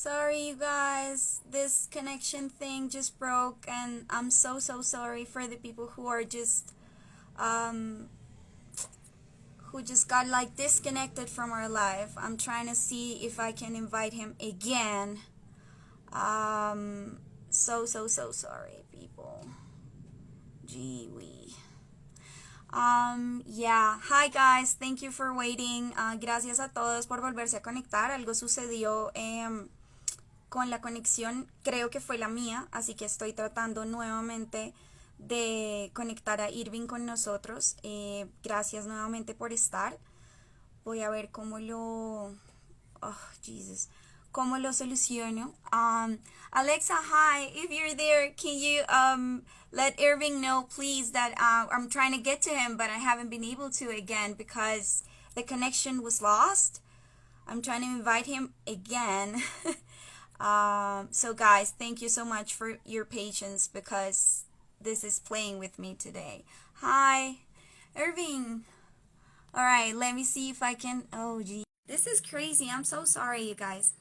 Sorry, you guys. This connection thing just broke, and I'm so sorry for the people um, who just got like disconnected from our live. I'm trying to see if I can invite him again. So sorry, people. Gee wee. Yeah. Hi, guys. Thank you for waiting. Gracias a todos por volverse a conectar. Algo sucedió con la conexión, creo que fue la mía, así que estoy tratando nuevamente de conectar a Irving con nosotros. Gracias nuevamente por estar. Voy a ver cómo lo... Oh, Jesus. ¿Cómo lo soluciono? Alexa, hi. If you're there, can you let Irving know, please, that I'm trying to get to him, but I haven't been able to again because the connection was lost. I'm trying to invite him again. So guys, thank you so much for your patience because this is playing with me today. Hi, Irving. All right, let me see if I can. Oh, gee. This is crazy. I'm so sorry, you guys.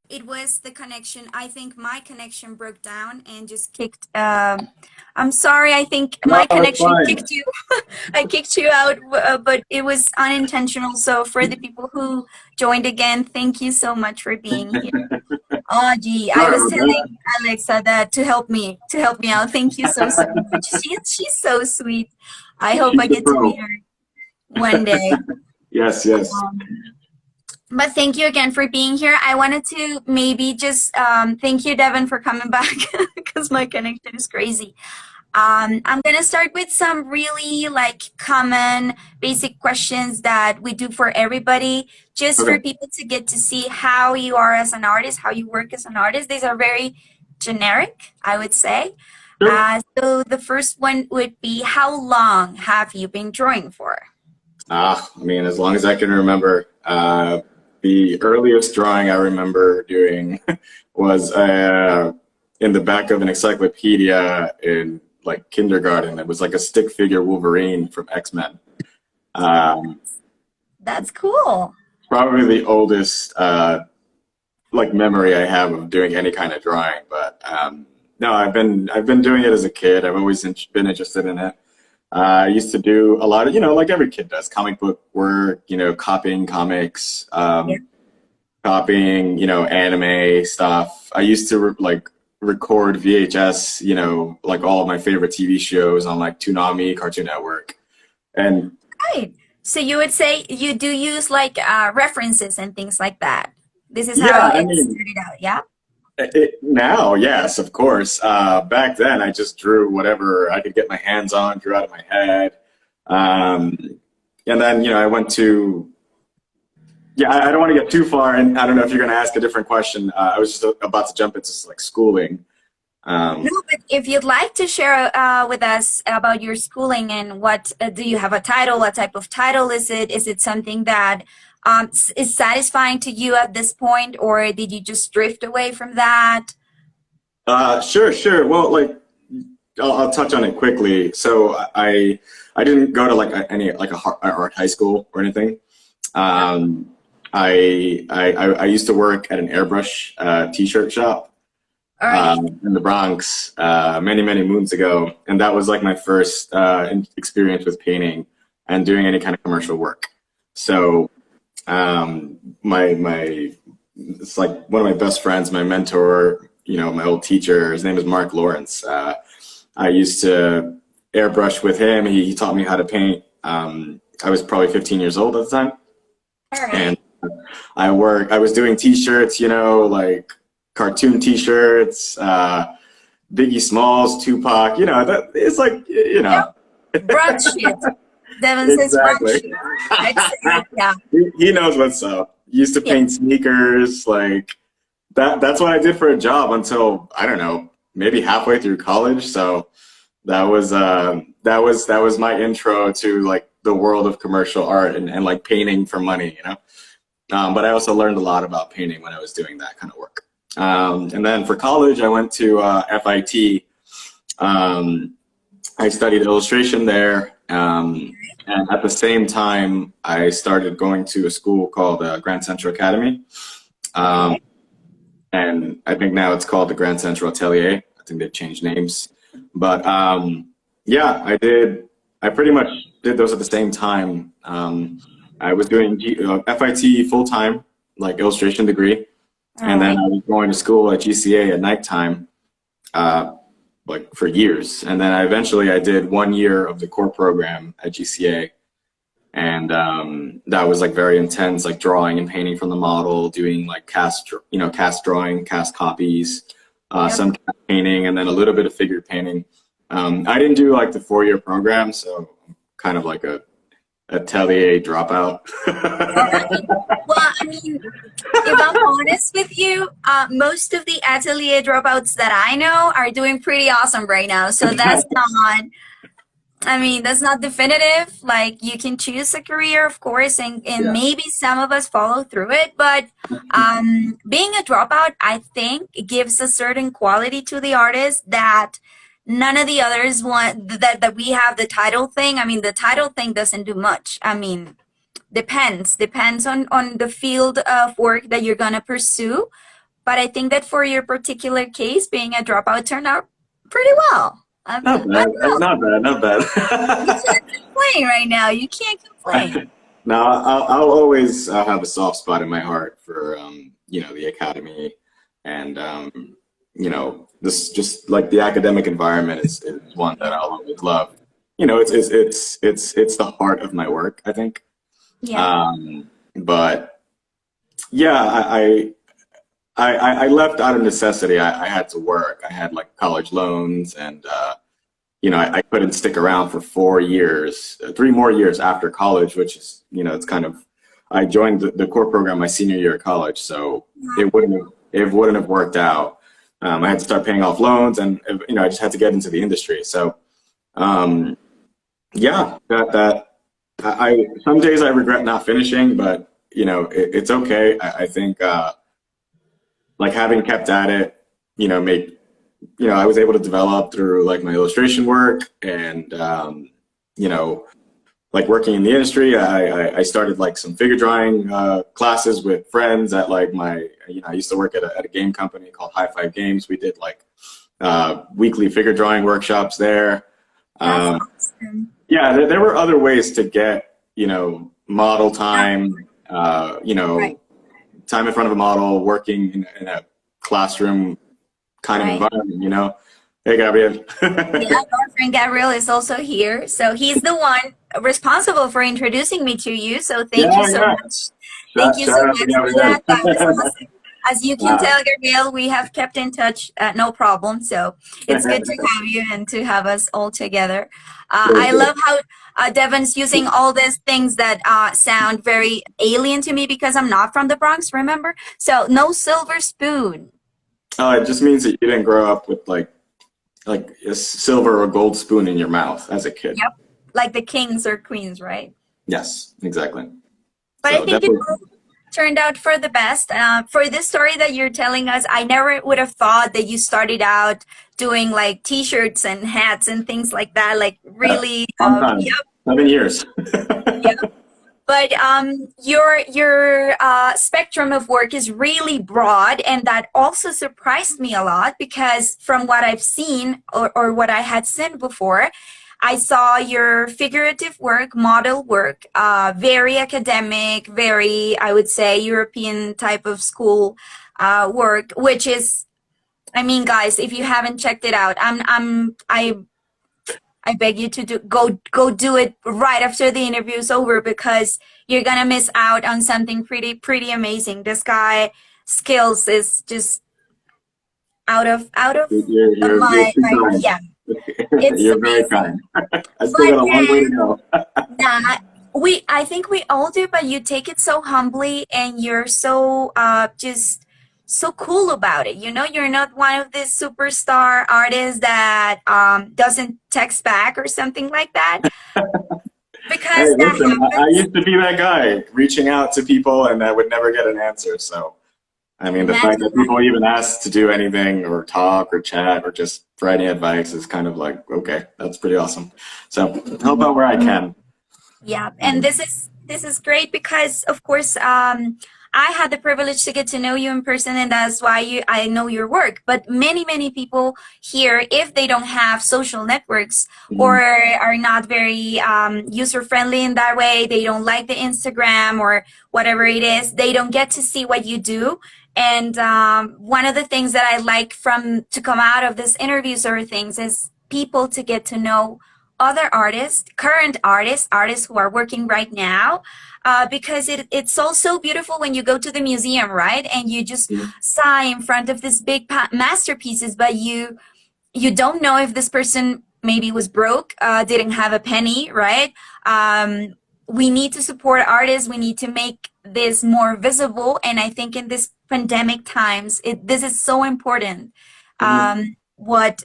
It was the connection. I think my connection broke down and just kicked. I'm sorry. I think No, my it's connection fine. kicked you. I kicked you out, but it was unintentional. So for the people who joined again, thank you so much for being here. Oh, gee, I Sorry was about that. telling Alexa that to help me out. Thank you so much. She's so sweet. I hope I She's the get to meet pro. her one day. Yes, yes. Um, but thank you again for being here. I wanted to maybe just thank you, Devin, for coming back because my connection is crazy. I'm gonna start with some really like common basic questions that we do for everybody, just for Okay. people to get to see how you are as an artist, how you work as an artist. These are very generic, I would say. Sure. So the first one would be, how long have you been drawing for? I mean, as long as I can remember, the earliest drawing I remember doing was in the back of an encyclopedia in like kindergarten. It was like a stick figure Wolverine from X-Men. Um, That's cool. Probably the oldest like memory I have of doing any kind of drawing. But no, I've been doing it as a kid. I've always been interested in it. I used to do a lot of, like every kid does, comic book work, copying comics, Yeah. copying, anime stuff. I used to like record VHS, like all of my favorite TV shows on like Toonami, Cartoon Network. And Right. So you would say you do use like references and things like that. This is how yeah, I it mean, started out, yeah? now, yes, of course. Back then, I just drew whatever I could get my hands on, drew out of my head. Um, and then, I went to, yeah, I don't want to get too far, and I don't know if you're going to ask a different question. I was just about to jump into like schooling. No, Um, but if you'd like to share with us about your schooling and what do you have a title? What type of title is it? Is it something that is satisfying to you at this point, or did you just drift away from that? sure, sure. Well, like, I'll touch on it quickly. So I didn't go to like any like a art high school or anything. Um, I used to work at an airbrush t-shirt shop All right. in the Bronx many moons ago, and that was like my first experience with painting and doing any kind of commercial work. So my it's like one of my best friends, my mentor, my old teacher. His name is Mark Lawrence. I used to airbrush with him. He taught me how to paint. I was probably 15 years old at the time, All and right. I was doing T-shirts, like cartoon T-shirts, Biggie Smalls, Tupac. It's like Yep. Brunch shit. Devin says brunch exactly. shit. I'd say, yeah. He knows what's up. Used to Yeah. paint sneakers, like that. That's what I did for a job until I don't know, maybe halfway through college. So that was my intro to like the world of commercial art and like painting for money. But I also learned a lot about painting when I was doing that kind of work. And then for college, I went to FIT. I studied illustration there. And at the same time, I started going to a school called Grand Central Academy. Um, Okay. and I think now it's called the Grand Central Atelier. I think they've changed names, but yeah, I pretty much did those at the same time. I was doing FIT full time, like illustration degree, All and then right. I was going to school at GCA at nighttime, like for years. And then I did 1 year of the core program at GCA, and that was like very intense, like drawing and painting from the model, doing like cast drawing, cast copies, Yep. some cast painting, and then a little bit of figure painting. I didn't do like the 4 year program, so I'm kind of like a atelier dropout. All right. Well, I mean, if I'm honest with you, most of the atelier dropouts that I know are doing pretty awesome right now. So that's not definitive. Like, you can choose a career, of course, and Yeah. maybe some of us follow through it. But being a dropout, I think, gives a certain quality to the artist that none of the others want. That we have the title thing. I mean, the title thing doesn't do much. I mean, depends on the field of work that you're gonna pursue. But I think that for your particular case, being a dropout turned out pretty well. Not I bad, don't know. not You bad. can't complain right now. You can't complain. No, I'll always have a soft spot in my heart for the academy, and this just like the academic environment is one that I'll always love. It's the heart of my work, I think. Yeah. But yeah, I left out of necessity. I had to work. I had like college loans, and I couldn't stick around for 4 years, 3 more years after college, which is, it's kind of, I joined the core program my senior year of college, so it wouldn't have worked out. I had to start paying off loans, and I just had to get into the industry. So yeah, some days I regret not finishing, but it's okay. I think like having kept at it, made I was able to develop through like my illustration work, and like working in the industry. I started like some figure drawing classes with friends at like I used to work at a game company called High Five Games. We did like weekly figure drawing workshops there. That's Um, awesome. yeah, there were other ways to get model time, Right. time in front of a model, working in a classroom kind of Right. environment. Hey, Gabriel. Yeah, our friend Gabriel is also here. So he's the one responsible for introducing me to you. So thank you Yeah, so yeah. much. Thank you so Shout out to much for that. That was Gabriel. awesome. As you can Wow. tell, Gabriel, we have kept in touch, no problem. So it's good to have you and to have us all together. Sure, I sure. love how Devin's using all these things that sound very alien to me because I'm not from the Bronx, remember? So no silver spoon. It just means that you didn't grow up with like a silver or gold spoon in your mouth as a kid. Yep. Like the kings or queens, right? Yes, exactly. But I So think it definitely. all turned out for the best. For this story that you're telling us, I never would have thought that you started out doing like T-shirts and hats and things like that. Like Yeah, really, long time. yep, 7 years. yep. But your spectrum of work is really broad, and that also surprised me a lot because from what I've seen or what I had seen before, I saw your figurative work, model work, very academic, very, I would say, European type of school work, which is, I mean, guys, if you haven't checked it out, I beg you to go do it right after the interview is over because you're gonna miss out on something pretty amazing. This guy skills is just out of You're too my kind. yeah, it's You're very amazing. kind. I still But got a long way to go. nah, I think we all do, but you take it so humbly and you're so just so cool about it. You're not one of these superstar artists that doesn't text back or something like that Hey, because that listen, I happens. used to be that guy reaching out to people and I would never get an answer. So, I mean, the fact Imagine that people even ask to do anything or talk or chat or just for any advice is kind of like, okay, that's pretty awesome. So, help out where I can. Yeah, and this is great because of course I had the privilege to get to know you in person, and that's why I know your work. But many people here, if they don't have social networks or are not very user friendly in that way, they don't like the Instagram or whatever it is, they don't get to see what you do. And one of the things that I like to come out of this interviews or things is people to get to know other artists, current artists, artists who are working right now, because it's also beautiful when you go to the museum, right? And you just sigh in front of these big masterpieces, but you don't know if this person maybe was broke, didn't have a penny, right? We need to support artists. We need to make this more visible. And I think in this pandemic times, this is so important. What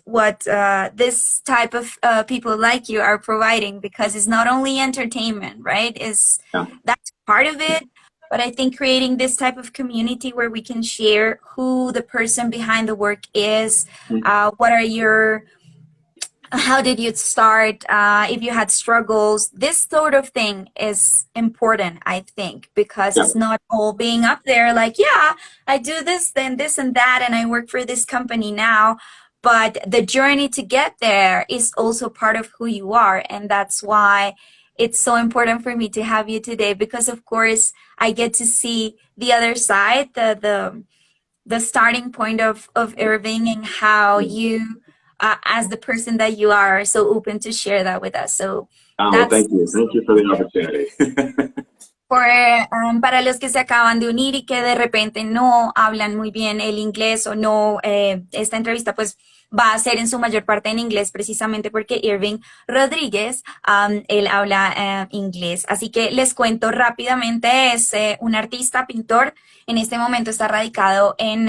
this type of people like you are providing, because it's not only entertainment, right? That's part of it, but I think creating this type of community where we can share who the person behind the work is, how did you start, if you had struggles, this sort of thing is important, I think, because it's not all being up there like, yeah, I do this, then this and that, and I work for this company now. But the journey to get there is also part of who you are. And that's why it's so important for me to have you today, because of course I get to see the other side, the starting point of Irving, and how you, as the person that you are so open to share that with us. So thank you for the opportunity. Para los que se acaban de unir y que de repente no hablan muy bien el inglés o no, esta entrevista pues va a ser en su mayor parte en inglés, precisamente porque Irvin Rodriguez, él habla inglés. Así que les cuento rápidamente, es un artista, pintor. En este momento está radicado en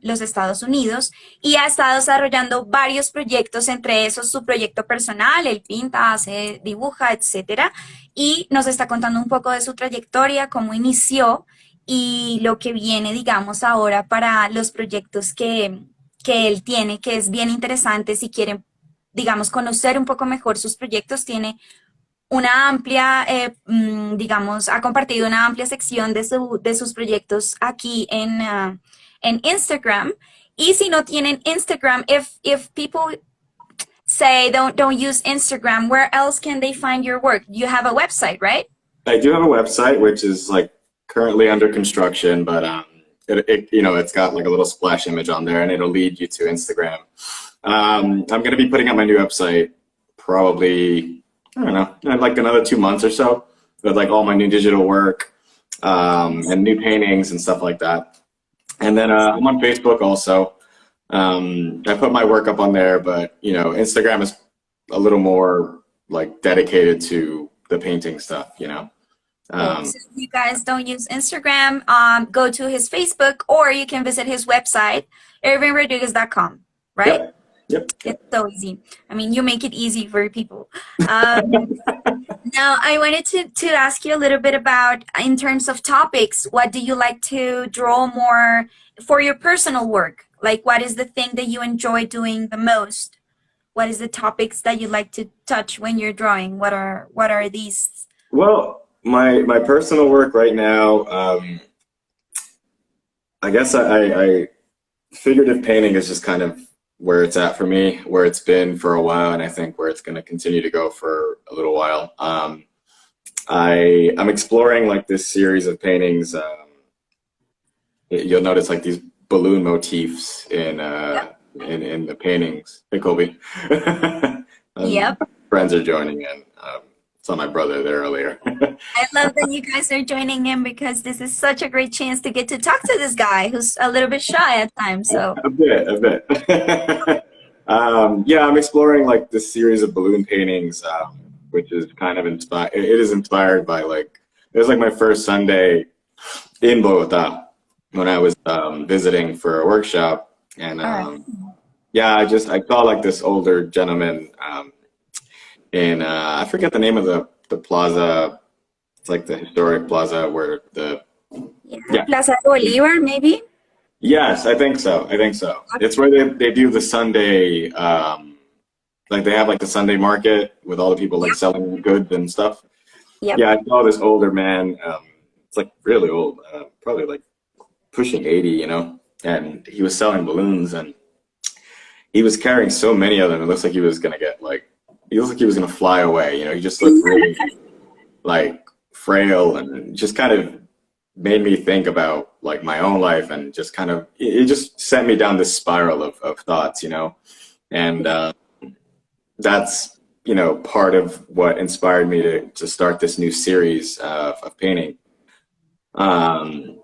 los Estados Unidos y ha estado desarrollando varios proyectos, entre esos su proyecto personal. Él pinta, hace, dibuja, etcétera. Y nos está contando un poco de su trayectoria, cómo inició y lo que viene, digamos, ahora para los proyectos que él tiene, que es bien interesante. Si quieren, digamos, conocer un poco mejor sus proyectos, tiene una amplia, digamos, ha compartido una amplia sección de sus proyectos aquí en Instagram. Y si no tienen Instagram, if people say don't use Instagram, where else can they find your work? You have a website, right? I do have a website, which is like currently under construction, but it's got like a little splash image on there, and it'll lead you to Instagram. I'm going to be putting up my new website probably, I don't know, in like another 2 months or so, with like all my new digital work and new paintings and stuff like that. And then I'm on Facebook also. I put my work up on there, but Instagram is a little more like dedicated to the painting stuff, So if you guys don't use Instagram, go to his Facebook, or you can visit his website, irvinrodriguez.com, right? Yep. It's so easy. I mean, you make it easy for people. Now, I wanted to ask you a little bit about, in terms of topics, what do you like to draw more for your personal work? Like, what is the thing that you enjoy doing the most? What is the topics that you like to touch when you're drawing? What are these? Well, my personal work right now, I guess I figurative painting is just kind of where it's at for me, where it's been for a while, and I think where it's going to continue to go for a little while. I'm exploring like this series of paintings. You'll notice like these balloon motifs in the paintings. Hey, Colby. Yep. Friends are joining in. Saw my brother there earlier. I love that you guys are joining in, because this is such a great chance to get to talk to this guy who's a little bit shy at times. So a bit. Yeah, I'm exploring like this series of balloon paintings, which is kind of inspired. It is inspired by it was like my first Sunday in Bogota when I was visiting for a workshop, and I saw like this older gentleman in I forget the name of the plaza. It's like the historic plaza where Plaza Bolívar, maybe. Yes, I think so. It's where they do the Sunday, like they have like the Sunday market with all the people like selling goods and stuff. Yep. Yeah, I saw this older man it's like really old, probably like pushing 80, and he was selling balloons, and he was carrying so many of them. It looks like he was gonna get like, he looks like he was gonna fly away. He just looked really like frail, and just kind of made me think about like my own life, and just kind of, it just sent me down this spiral of thoughts, and that's, part of what inspired me to start this new series of painting. Um,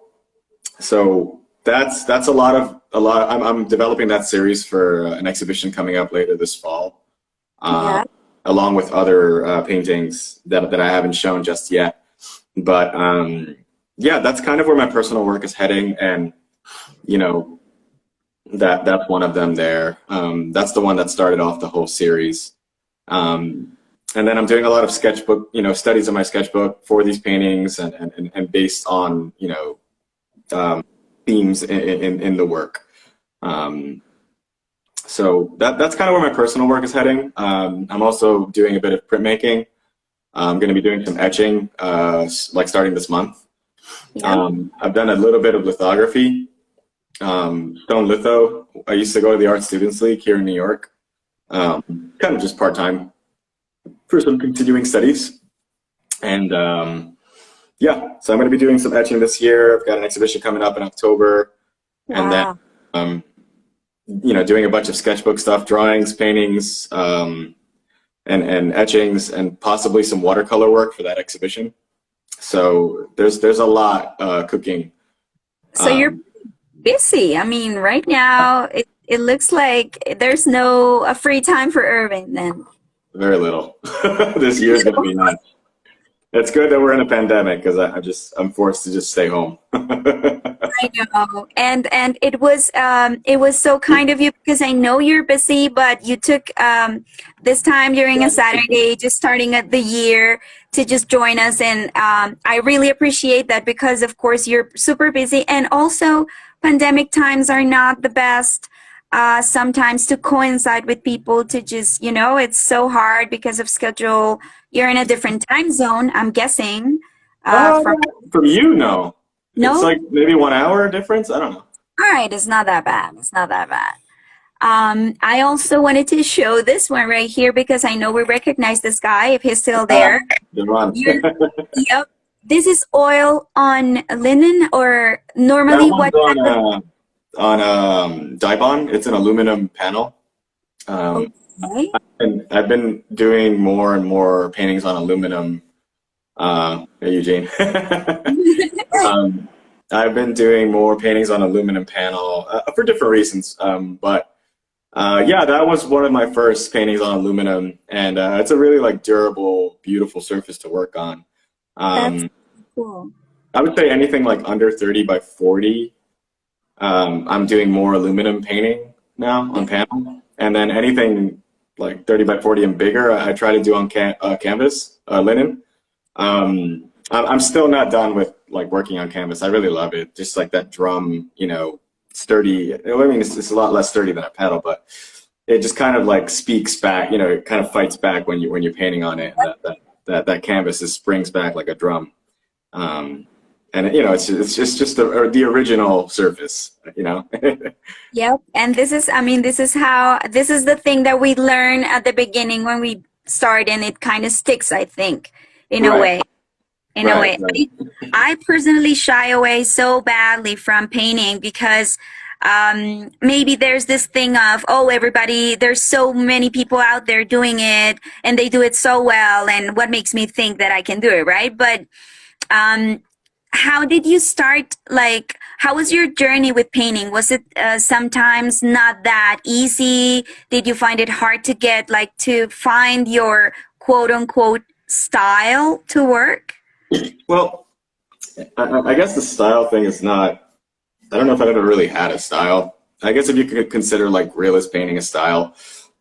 so that's a lot. I'm developing that series for an exhibition coming up later this fall, uh, Yeah. along with other paintings that I haven't shown just yet. But yeah, that's kind of where my personal work is heading, and you know that's one of them there. That's the one that started off the whole series. Um, and then I'm doing a lot of sketchbook, studies of my sketchbook for these paintings, and based on, um, themes in the work. Um, so that's kind of where my personal work is heading. I'm also doing a bit of printmaking. I'm going to be doing some etching, like starting this month. Yeah. I've done a little bit of lithography, stone litho. I used to go to the Art Students League here in New York, kind of just part-time for some continuing studies. And yeah, so I'm going to be doing some etching this year. I've got an exhibition coming up in October, and then Wow. um, doing a bunch of sketchbook stuff, drawings, paintings, and etchings, and possibly some watercolor work for that exhibition. So there's a lot cooking. So you're Um, busy. I mean, right now it looks like there's no a free time for Irving then. very little. This year's going to be nuts. It's good that we're in a pandemic because I'm forced to just stay home. I know. And it was so kind of you because I know you're busy, but you took this time during a Saturday, just starting at the year to just join us. And I really appreciate that because of course you're super busy, and also pandemic times are not the best sometimes to coincide with people to just, it's so hard because of schedule. You're in a different time zone, I'm guessing, uh, from from you, no. It's no? like maybe 1 hour difference. I don't know. All right, it's not that bad. It's not that bad. I also wanted to show this one right here because I know we recognize this guy if he's still Uh, there. Good one. You're, yep. This is oil on linen, or That normally one's what type of, on Dibond. It's an aluminum panel. Um, okay. and I've been doing more and more paintings on aluminum. Hey, Eugene. um, I've been doing more paintings on aluminum panel for different reasons. But yeah, that was one of my first paintings on aluminum, and it's a really like durable, beautiful surface to work on. That's Um, cool. I would say anything like under 30 by 40. I'm doing more aluminum painting now on panel, and then anything like 30 by 40 and bigger, I try to do on canvas, linen. I'm still not done with like working on canvas. I really love it. Just like that drum, sturdy. I mean, it's a lot less sturdy than a pedal, but it just kind of like speaks back. It kind of fights back when you're painting on it. That canvas springs back like a drum. Um, and it's just the original surface. Yep. And this is, I mean, this is the thing that we learn at the beginning when we start, and it kind of sticks, I think, in a Right, way. In a right, way, right. I personally shy away so badly from painting because maybe there's this thing of, oh, everybody, there's so many people out there doing it and they do it so well. And what makes me think that I can do it, right? But um, how did you start? Like, how was your journey with painting? Was it sometimes not that easy? Did you find it hard to get, like, to find your quote unquote style to work? Well, I guess the style thing is not. I don't know if I've ever really had a style. I guess if you could consider like realist painting a style,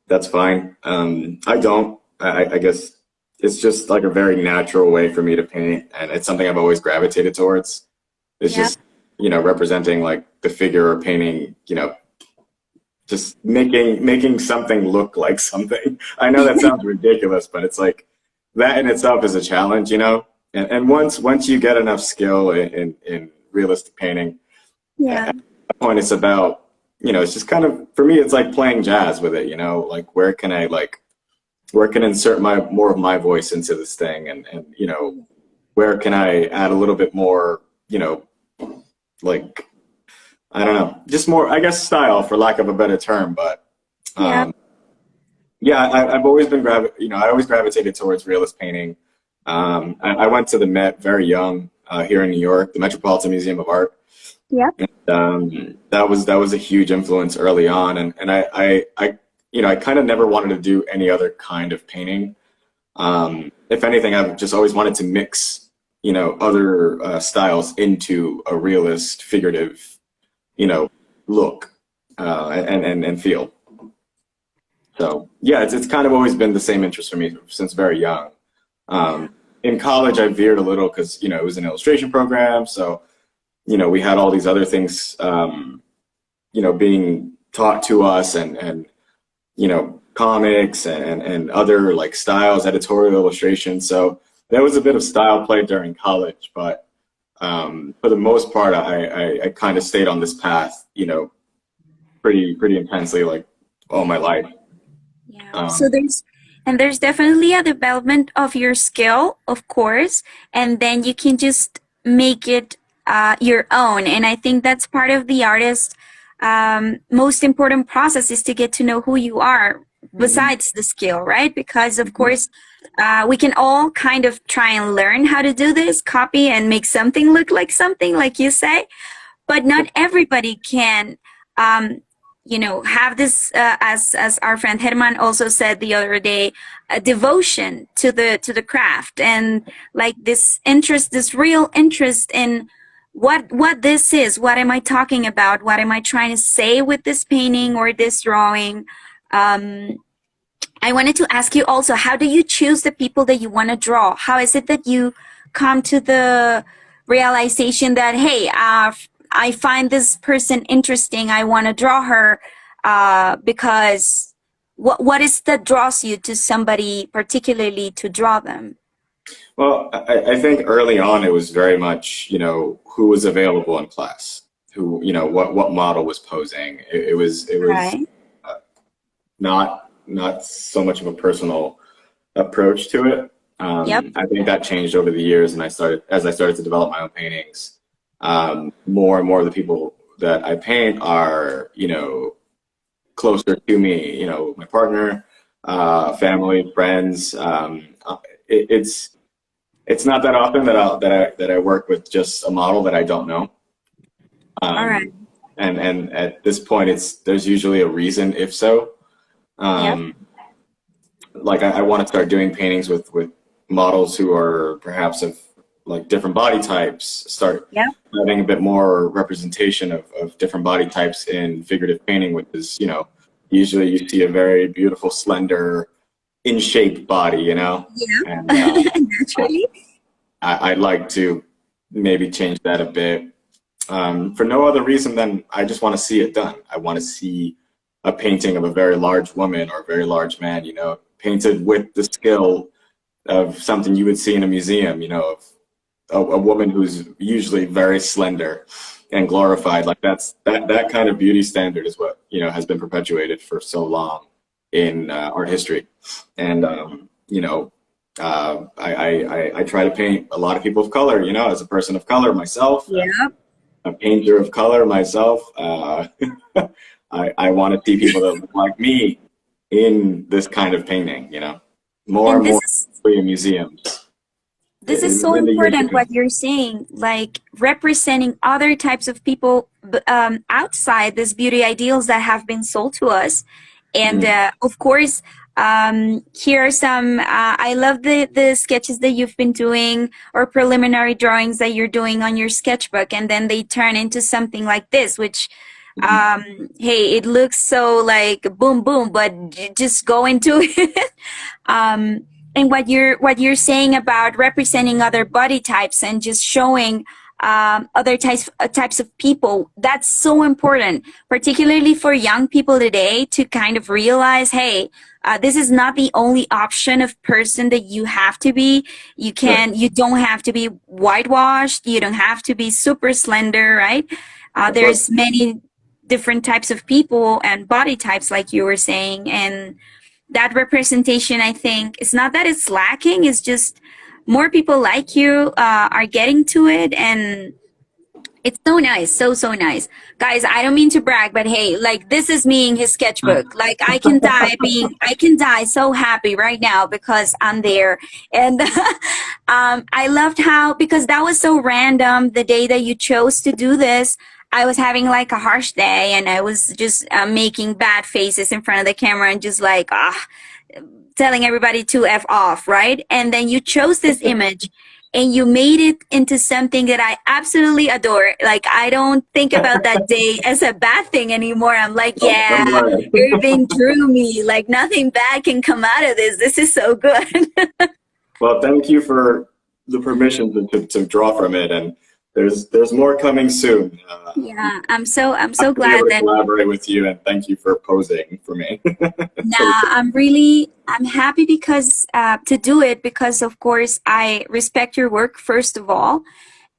that's fine. I don't. I guess it's just like a very natural way for me to paint, and it's something I've always gravitated towards. It's Yeah. just, representing like the figure or painting, just making something look like something. I know that sounds ridiculous, but it's like that in itself is a challenge. And once you get enough skill in realistic painting, Yeah. at that point it's about, it's just kind of, for me, it's like playing jazz with it, like where can I insert more of my voice into this thing, and where can I add a little bit more, like, I don't know, just more, I guess, style, for lack of a better term. But Yeah. yeah, I've always been I always gravitated towards realist painting. I went to the Met very young, here in New York, the Metropolitan Museum of Art. Yeah. That was a huge influence early on, and I kind of never wanted to do any other kind of painting. If anything, I've just always wanted to mix, other styles into a realist, figurative, look, and feel. So yeah, it's kind of always been the same interest for me since very young. In college, I veered a little because it was an illustration program, so we had all these other things, being taught to us, and comics and other like styles, editorial illustration. So there was a bit of style play during college, but for the most part, I kind of stayed on this path, pretty intensely, like all my life. Yeah. So there's definitely a development of your skill, of course, and then you can just make it your own. And I think that's part of the artist's most important process, is to get to know who you are besides the skill, right? Because of course, we can all kind of try and learn how to do this, copy and make something look like something, like you say, but not everybody can, have this, as our friend Herman also said the other day, a devotion to the craft, and like this interest, this real interest in what this is, what am I talking about, what am I trying to say with this painting or this drawing. I wanted to ask you also, how do you choose the people that you want to draw? How is it that you come to the realization that, hey, I find this person interesting, I want to draw her, because what is that draws you to somebody particularly to draw them? Well, I think early on it was very much, who was available in class, who, what model was posing. It was Right. not so much of a personal approach to it. Yep. I think that changed over the years, and as I started to develop my own paintings, more and more of the people that I paint are, closer to me, my partner, family, friends. It's not that often that I work with just a model that I don't know. All right. And at this point, there's usually a reason, if so. Yep. Like I want to start doing paintings with models who are perhaps of like different body types, start Yep. having a bit more representation of different body types in figurative painting, which is, usually you see a very beautiful, slender, in shape body, Yeah. and Naturally. I'd like to maybe change that a bit, for no other reason than I just want to see it done. I want to see a painting of a very large woman or a very large man, painted with the skill of something you would see in a museum, of a woman who's usually very slender and glorified. Like that kind of beauty standard is what, has been perpetuated for so long in art history. And, I try to paint a lot of people of color, as a person of color myself, Yep. a painter of color myself. I want to see people that look like me in this kind of painting, more And and more in museums. this is so In the years to important come. what you're saying, like representing other types of people outside these beauty ideals that have been sold to us. And of course, here are some, I love the sketches that you've been doing, or preliminary drawings that you're doing on your sketchbook, and then they turn into something like this, which, hey, it looks so like boom, boom, but just go into it. And what you're saying about representing other body types and just showing other types of people. That's so important, particularly for young people today, to kind of realize, hey, this is not the only option of person that you have to be. You don't have to be whitewashed. You don't have to be super slender, right? There's many different types of people and body types, like you were saying. And that representation, I think, it's not that it's lacking. It's just more people like you are getting to it, and it's so nice, so nice. Guys, I don't mean to brag, but hey, like, this is me in his sketchbook. Like, I can die so happy right now because I'm there. And I loved how, because that was so random, the day that you chose to do this, I was having like a harsh day, and I was just making bad faces in front of the camera and just like, telling everybody to F off, right? And then you chose this image and you made it into something that I absolutely adore. Like, I don't think about that day as a bad thing anymore. I'm like, yeah, Irvin drew me. Like, nothing bad can come out of this. This is so good. Well, thank you for the permission to draw from it, and there's more coming soon. Yeah, I'm so glad that collaborate with you, and thank you for posing for me. I'm happy because to do it, because of course I respect your work first of all,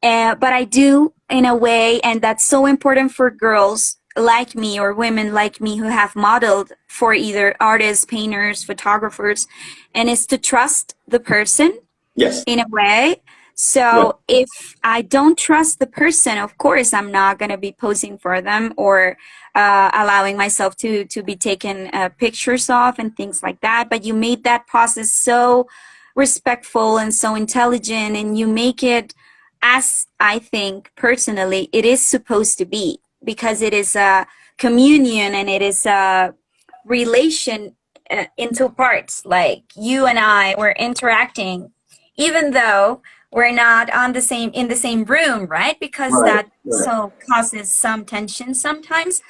but I do in a way, and that's so important for girls like me or women like me who have modeled for either artists, painters, photographers, and is to trust the person. Yes. In a way. So if I don't trust the person, of course, I'm not going to be posing for them or allowing myself to be taken pictures of and things like that. But you made that process so respectful and so intelligent, and you make it, as I think personally, it is supposed to be, because it is a communion and it is a relation in two parts. Like, you and I were interacting, even though we're not in the same room, right? Because so causes some tension sometimes.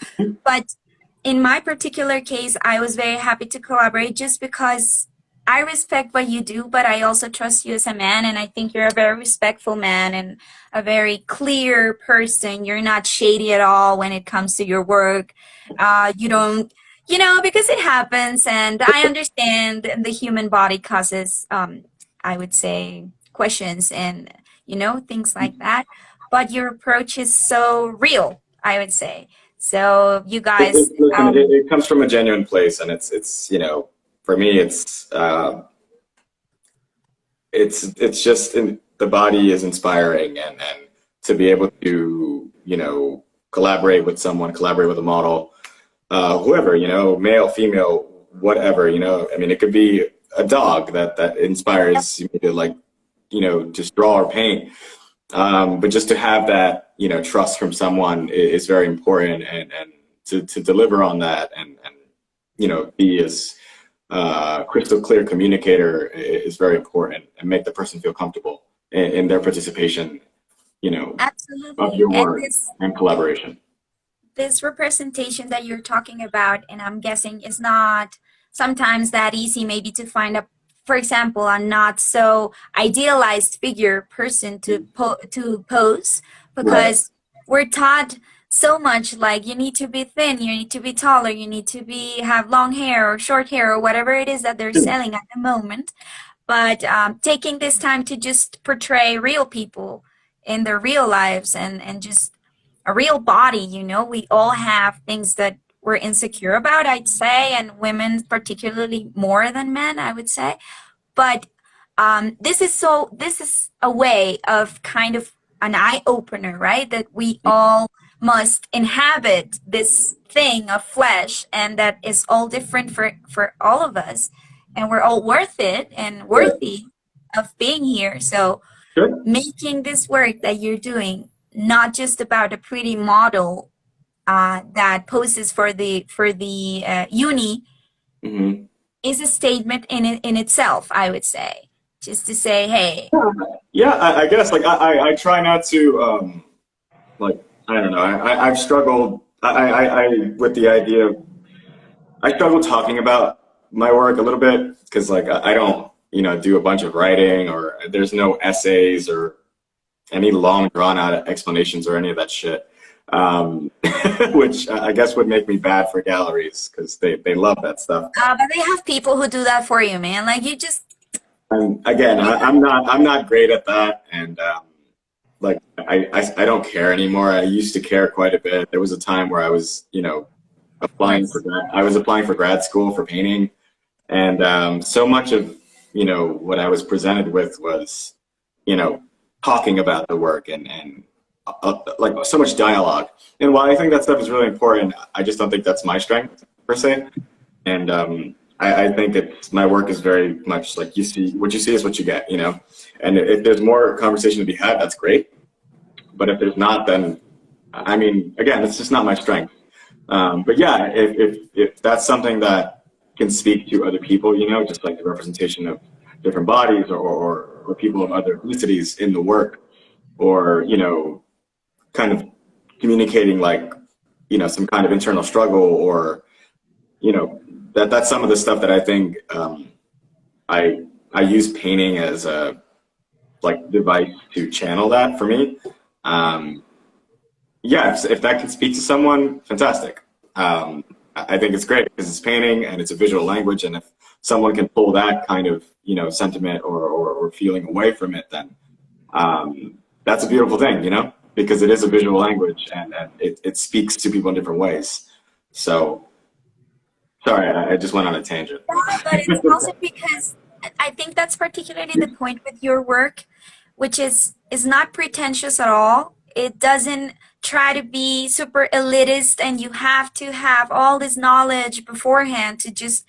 But in my particular case, I was very happy to collaborate just because I respect what you do, but I also trust you as a man, and I think you're a very respectful man and a very clear person. You're not shady at all when it comes to your work. You don't, because it happens, and I understand the human body causes, I would say, questions and things like that, but your approach is so real, I would say. So you guys, it comes from a genuine place, and it's for me, it's just the body is inspiring, and to be able to collaborate with someone, collaborate with a model, whoever, male, female, whatever, I mean, it could be a dog that inspires you to just draw or paint. But just to have that, trust from someone is very important, and to deliver on that and be as crystal clear communicator is very important, and make the person feel comfortable in their participation, absolutely, of your work and collaboration. This representation that you're talking about, and I'm guessing is not sometimes that easy maybe to find for example, a not so idealized figure person to pose, because we're taught so much, like, you need to be thin, you need to be taller, you need to have long hair or short hair or whatever it is that they're selling at the moment. But taking this time to just portray real people in their real lives and just a real body, we all have things that we're insecure about, I'd say, and women particularly more than men, I would say. But this is a way of kind of an eye-opener, right? That we all must inhabit this thing of flesh, and that is all different for all of us, and we're all worth it and worthy of being here. So making this work that you're doing, not just about a pretty model that poses for the uni, is a statement in itself, I would say. Just to say, hey. Yeah, I guess I try not to I don't know. I've struggled. I with the idea of, I struggle talking about my work a little bit, because I don't do a bunch of writing, or there's no essays or any long drawn out explanations or any of that shit. Which I guess would make me bad for galleries because they love that stuff. But they have people who do that for you, man. Like you just. And again, I'm not great at that, and like I don't care anymore. I used to care quite a bit. There was a time where I was, you know, applying for grad school for painting, and so much of, you know, what I was presented with was, you know, talking about the work and like so much dialogue. And while I think that stuff is really important, I just don't think that's my strength per se. And I think my work is very much like what you see is what you get, you know. And if there's more conversation to be had, that's great. But if there's not, then I mean, again, it's just not my strength. But yeah, if that's something that can speak to other people, you know, just like the representation of different bodies or people of other ethnicities in the work, or, you know, kind of communicating like, you know, some kind of internal struggle, or, you know, that's some of the stuff that I think I use painting as a like device to channel that for me. Yeah, if that can speak to someone, fantastic. I think it's great because it's painting and it's a visual language, and if someone can pull that kind of, you know, sentiment or feeling away from it, then that's a beautiful thing, you know, because it is a visual language and it speaks to people in different ways. So, sorry, I just went on a tangent. Yeah, but it's also because I think that's particularly the point with your work, which is not pretentious at all. It doesn't try to be super elitist and you have to have all this knowledge beforehand to just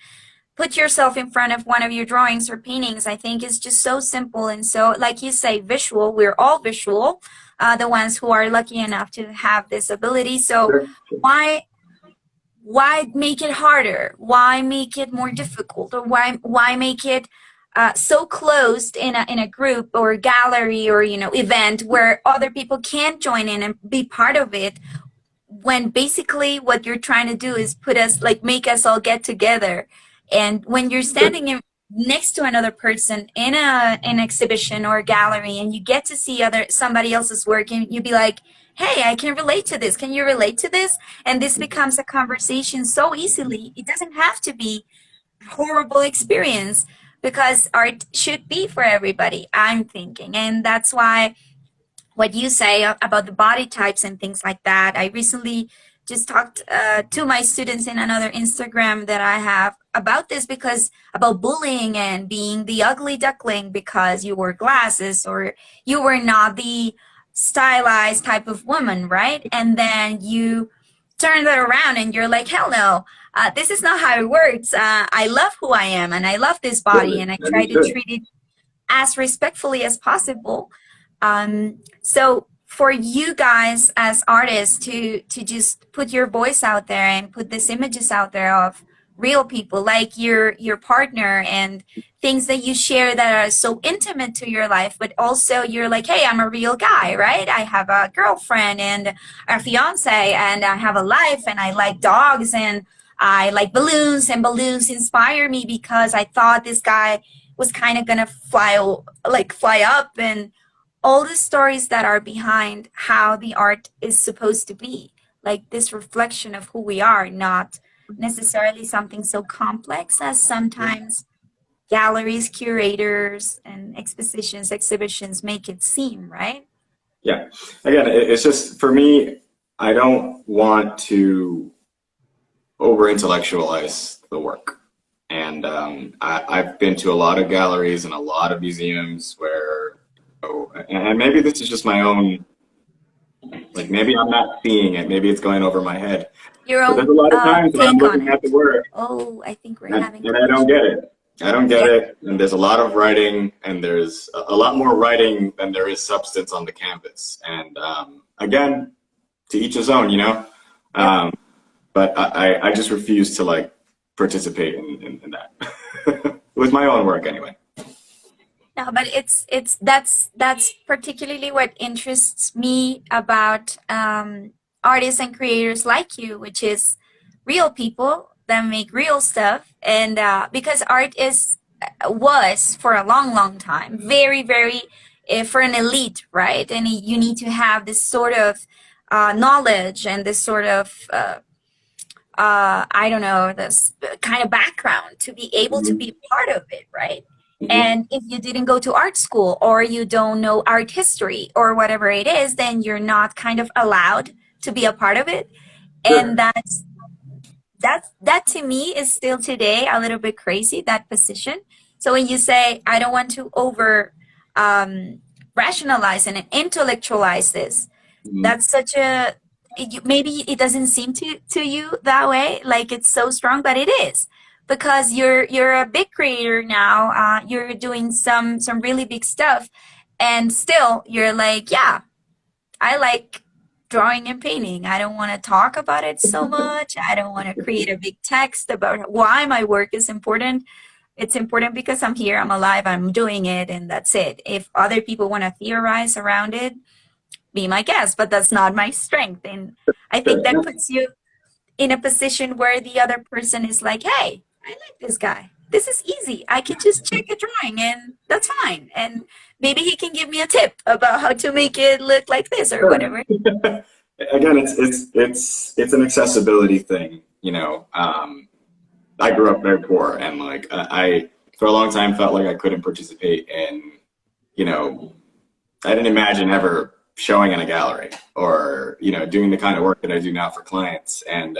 put yourself in front of one of your drawings or paintings. I think it's just so simple and so, like you say, visual. We're all visual, the ones who are lucky enough to have this ability. So why make it harder? Why make it more difficult? Or why make it so closed in a group or gallery or, you know, event where other people can't join in and be part of it, when basically what you're trying to do is make us all get together. And when you're standing next to another person in an exhibition or a gallery and you get to see somebody else's work and you be like, hey, I can relate to this. Can you relate to this? And this becomes a conversation so easily. It doesn't have to be a horrible experience because art should be for everybody, I'm thinking. And that's why what you say about the body types and things like that, I recently just talked to my students in another Instagram that I have about this, because about bullying and being the ugly duckling because you wore glasses or you were not the stylized type of woman, right? And then you turn that around and you're like, hell no, this is not how it works. I love who I am and I love this body and I try to treat it as respectfully as possible. So for you guys as artists to just put your voice out there and put these images out there of real people like your partner and things that you share that are so intimate to your life, but also you're like, hey, I'm a real guy, right? I have a girlfriend and a fiance and I have a life and I like dogs and I like balloons, and balloons inspire me because I thought this guy was kind of gonna fly up, and all the stories that are behind how the art is supposed to be, like this reflection of who we are, not necessarily something so complex as sometimes galleries, curators, and exhibitions make it seem, right? Yeah. Again, it's just, for me, I don't want to over-intellectualize the work. And I've been to a lot of galleries and a lot of museums where, and maybe this is just my own, like maybe I'm not seeing it, maybe it's going over my head. But there's a lot of times when I'm looking at the work, I think we're having, and I don't get it. I don't get it. And there's a lot of writing, and there's a lot more writing than there is substance on the canvas. And again, to each his own, you know. But I just refuse to like participate in that with my own work anyway. No, but that's particularly what interests me about artists and creators like you, which is real people that make real stuff. And because art was for a long time very, very for an elite, right? And you need to have this sort of knowledge and this sort of I don't know, this kind of background to be able to be part of it, right? Mhm. And if you didn't go to art school or you don't know art history or whatever it is, then you're not kind of allowed to be a part of it. And Sure. that to me is still today a little bit crazy, that position. So when you say I don't want to over um, rationalize and intellectualize this, Mhm. that's such a maybe it doesn't seem to you that way, like it's so strong, but it is, because you're a big creator now. You're doing some really big stuff, and still you're like, yeah, I like drawing and painting. I don't want to talk about it so much. I don't want to create a big text about why my work is important. It's important because I'm here, I'm alive, I'm doing it, and that's it. If other people want to theorize around it, be my guest, but that's not my strength. And I think that Sure. puts you in a position where the other person is like, hey, I like this guy. This is easy. I can just check a drawing and that's fine. And maybe he can give me a tip about how to make it look like this or Sure. whatever. Again, it's an accessibility thing, you know. I grew up very poor, and like I for a long time felt like I couldn't participate in, you know, I didn't imagine ever showing in a gallery or, you know, doing the kind of work that I do now for clients. And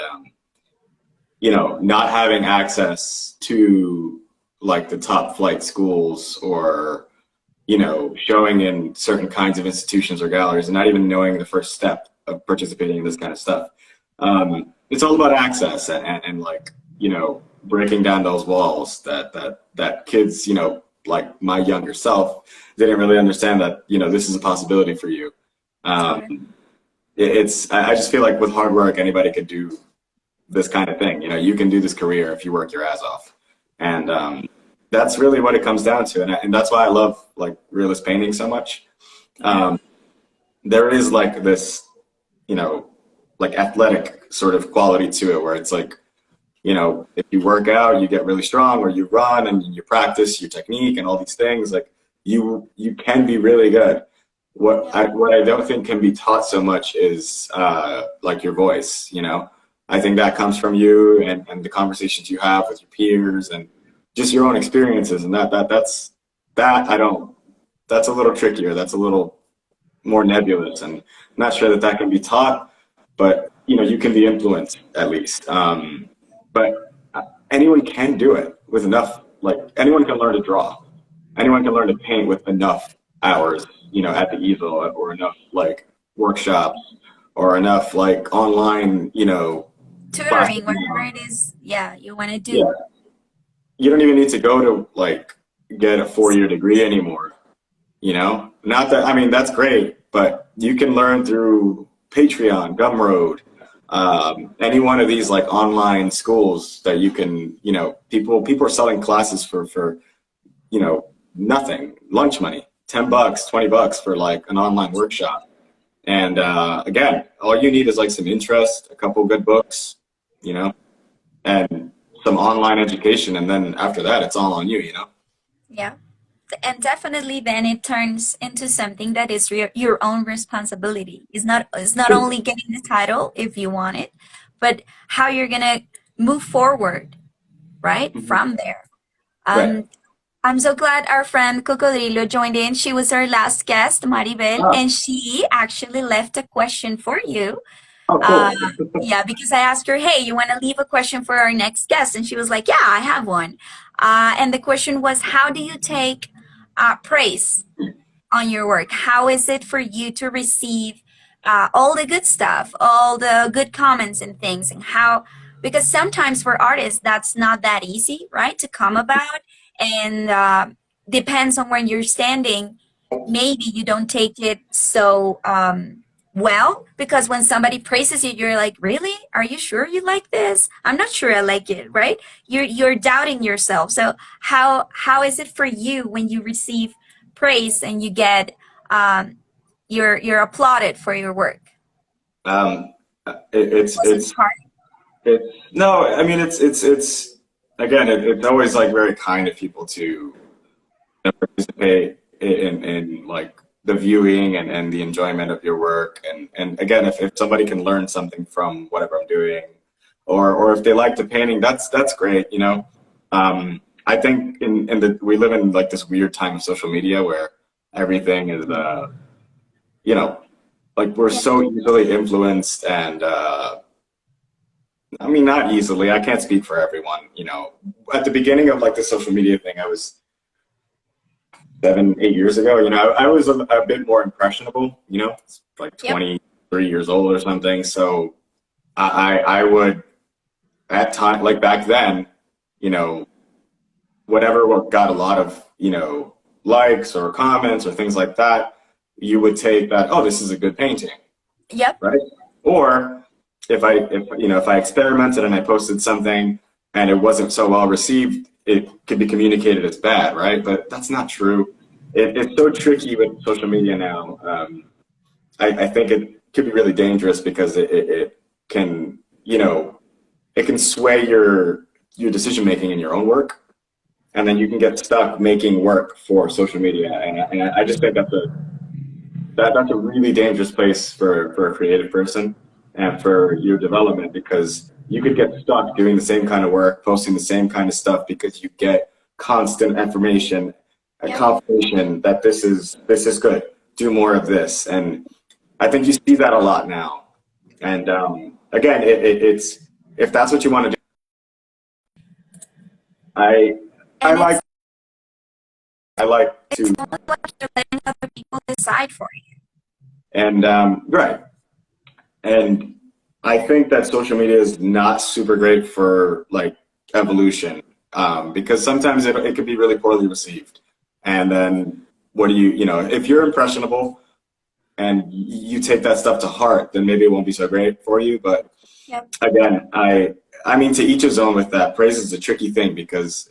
you know, not having access to like the top flight schools or, you know, showing in certain kinds of institutions or galleries and not even knowing the first step of participating in this kind of stuff. It's all about access and like, you know, breaking down those walls that kids, you know, like my younger self didn't really understand that, you know, this is a possibility for you. Totally. Um, I just feel like with hard work, anybody could do this kind of thing. You know, you can do this career if you work your ass off. And that's really what it comes down to. And that's why I love like realist painting so much. Yeah. Um, there is like this, you know, like athletic sort of quality to it where it's like, you know, if you work out, you get really strong, or you run and you practice your technique and all these things, like you can be really good. Yeah. What I don't think can be taught so much is like your voice, you know. I think that comes from you and the conversations you have with your peers and just your own experiences, and that I don't that's a little trickier. That's a little more nebulous, and I'm not sure that that can be taught, but you know, you can be influenced at least. But anyone can do it with enough. Like anyone can learn to draw. Anyone can learn to paint with enough hours, you know, at the easel or enough like workshops or enough like online, you know, Tutoring, classes. whatever it is, yeah, you want to Yeah, do. you don't even need to go to like get a 4 year degree anymore. You know, not that I mean that's great, but you can learn through Patreon, Gumroad, any one of these like online schools that you can. You know, people are selling classes for you know nothing, lunch money, $10, $20 for like an online workshop. And again, all you need is like some interest, a couple good books, you know, and some online education, and then after that, it's all on you. You know. Yeah. And definitely then it turns into something that is your own responsibility. It's not Sure. only getting the title if you want it, but how you're gonna move forward, right? Mhm. From there. Right. I'm so glad our friend Cocodrilo joined in. She was our last guest, Maribel, Ah, and she actually left a question for you. oh, Uh, cool. yeah, because I asked her, hey, you want to leave a question for our next guest? And she was like, yeah, I have one. And the question was, how do you take praise on your work? How is it for you to receive all the good stuff, all the good comments and things? And how, because sometimes for artists, that's not that easy, right, to come about. And depends on where you're standing. Maybe you don't take it so well, because when somebody praises you, you're like, really? Are you sure you like this? I'm not sure I like it, right? You're doubting yourself. So how is it for you when you receive praise and you get you're applauded for your work? Um, Was it hard? it's no, I mean it's again, it's always like very kind of people to participate in like the viewing and the enjoyment of your work. And again, if somebody can learn something from whatever I'm doing, or if they like the painting, that's great, you know. I think we live in like this weird time of social media where everything is you know, like we're Yeah. so easily influenced and I mean, not easily. I can't speak for everyone. You know, at the beginning of like the social media thing, I was 7, 8 years ago. You know, I was a bit more impressionable. You know, like Yep. 23 years old or something. So I would at time like back then, you know, whatever got a lot of likes or comments or things like that, you would take that. Oh, this is a good painting, Yep. right? Or if I experimented and I posted something and it wasn't so well received, it could be communicated as bad, right? But that's not true. It's so tricky with social media now. I think it could be really dangerous because it can, it can sway your decision making in your own work, and then you can get stuck making work for social media. And I just think that's a really dangerous place for a creative person and for your development, because you could get stuck doing the same kind of work, posting the same kind of stuff, because you get constant information, a Yep. confirmation that this is good. Do more of this, and I think you see that a lot now. And again, it's if that's what you want to do. I I And like I like it's to almost like you're letting other people decide for you. and right. And I think that social media is not super great for like evolution, because sometimes it could be really poorly received. And then what do if you're impressionable and you take that stuff to heart, then maybe it won't be so great for you. But Yep. again, I mean, to each his own with that. Praise is a tricky thing, because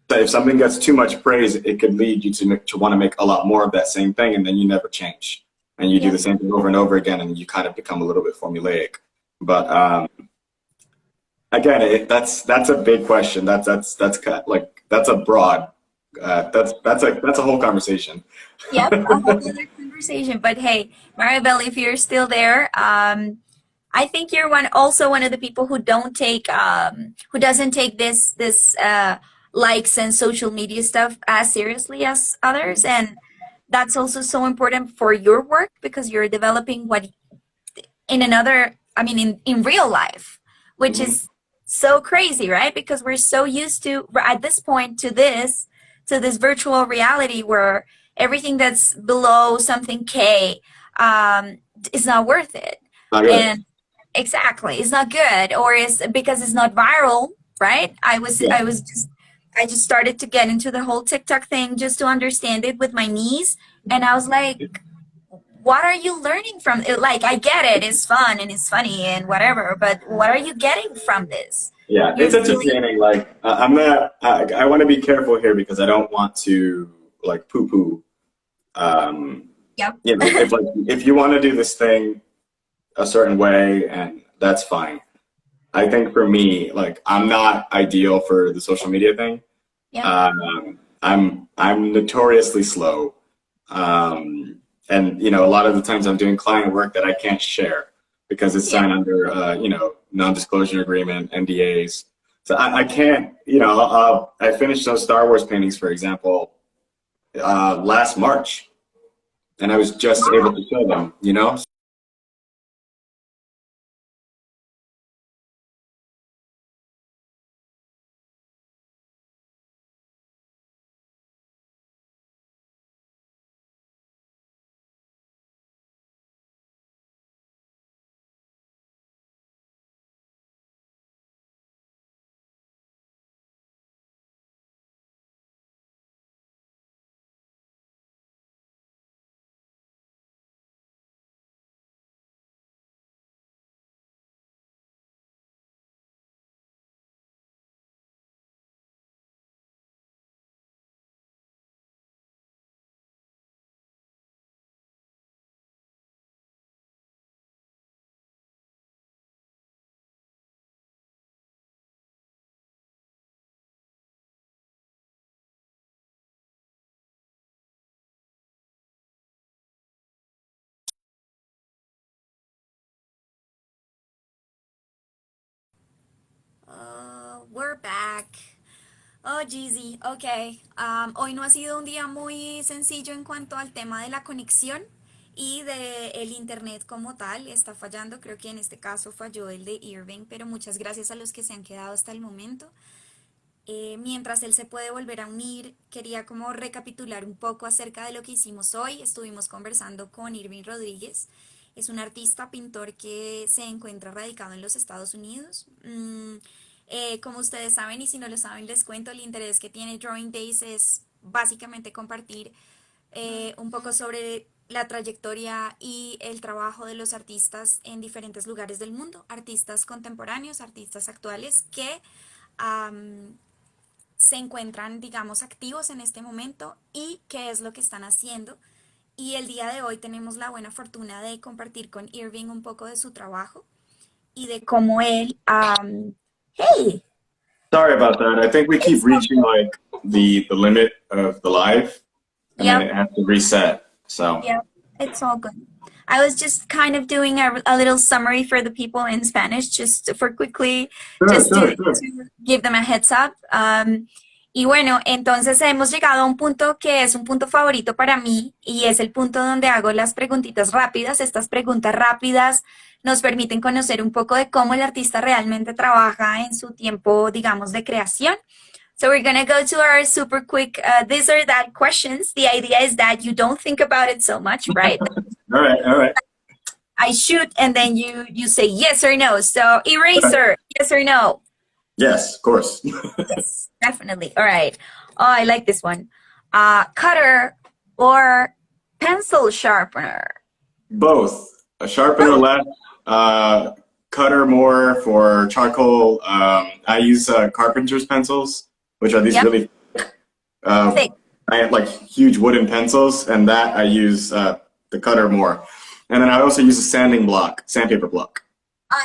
if something gets too much praise, it could lead you to want to make a lot more of that same thing, and then you never change, and you do Yep. the same thing over and over again, and you kind of become a little bit formulaic. But again, that's a big question. That's like that's a broad. That's a whole conversation. Yep. A whole other conversation. But hey, Maribel, if you're still there, I think you're one of the people who doesn't take this likes and social media stuff as seriously as others, and that's also so important for your work because you're developing what in another, I mean, in real life, which Mhm. is so crazy, right? Because we're so used to at this point to this virtual reality where everything that's below something K is not worth it. Not good. And exactly, it's not good, or it's because it's not viral, right? Yeah. I just started to get into the whole TikTok thing just to understand it with my niece, and I was like, what are you learning from it? Like, I get it, it's fun and it's funny and whatever, but what are you getting from this? Yeah, You're it's feeling, entertaining. Like I'm not. I want to be careful here because I don't want to like poo-poo. Um, yep. if you want to do this thing a certain way, and that's fine. I think for me, like I'm not ideal for the social media thing. Yep. I'm notoriously slow, and a lot of the times I'm doing client work that I can't share because it's Yep. signed under non-disclosure agreement, NDAs. So I can't. I finished those Star Wars paintings, for example, last March, and I was just able to show them. Oh, Jeezy, ok. Hoy no ha sido un día muy sencillo en cuanto al tema de la conexión y de el internet como tal. Está fallando, creo que en este caso falló el de Irving, pero muchas gracias a los que se han quedado hasta el momento. Mientras él se puede volver a unir, quería como recapitular un poco acerca de lo que hicimos hoy. Estuvimos conversando con Irvin Rodriguez. Es un artista pintor que se encuentra radicado en los Estados Unidos. Como ustedes saben, y si no lo saben, les cuento, el interés que tiene Drawing Days es básicamente compartir un poco sobre la trayectoria y el trabajo de los artistas en diferentes lugares del mundo, artistas contemporáneos, artistas actuales que se encuentran, digamos, activos en este momento y qué es lo que están haciendo. Y el día de hoy tenemos la buena fortuna de compartir con Irving un poco de su trabajo y de cómo él... hey, Sorry about that. I think we keep reaching like the limit of the live, and then yep, it has to reset. So yep, it's all good. I was just kind of doing a little summary for the people in Spanish, just for quickly, sure, just sure, sure. to give them a heads up. Y bueno, entonces hemos llegado a un punto que es un punto favorito para mí y es el punto donde hago las preguntitas rápidas. Estas preguntas rápidas nos permiten conocer un poco de cómo el artista realmente trabaja en su tiempo, digamos, de creación. So we're going to go to our super quick this or that questions. The idea is that you don't think about it so much, right? All right, all right. I shoot and then you say yes or no. So eraser, yes or no? Yes, of course. Yes, definitely. All right. Oh, I like this one. Cutter or pencil sharpener? Both. A sharpener left, cutter more for charcoal. I use carpenter's pencils, which are these Yep. really Thick. I have like huge wooden pencils, and that I use the cutter more. And then I also use a sanding block, sandpaper block.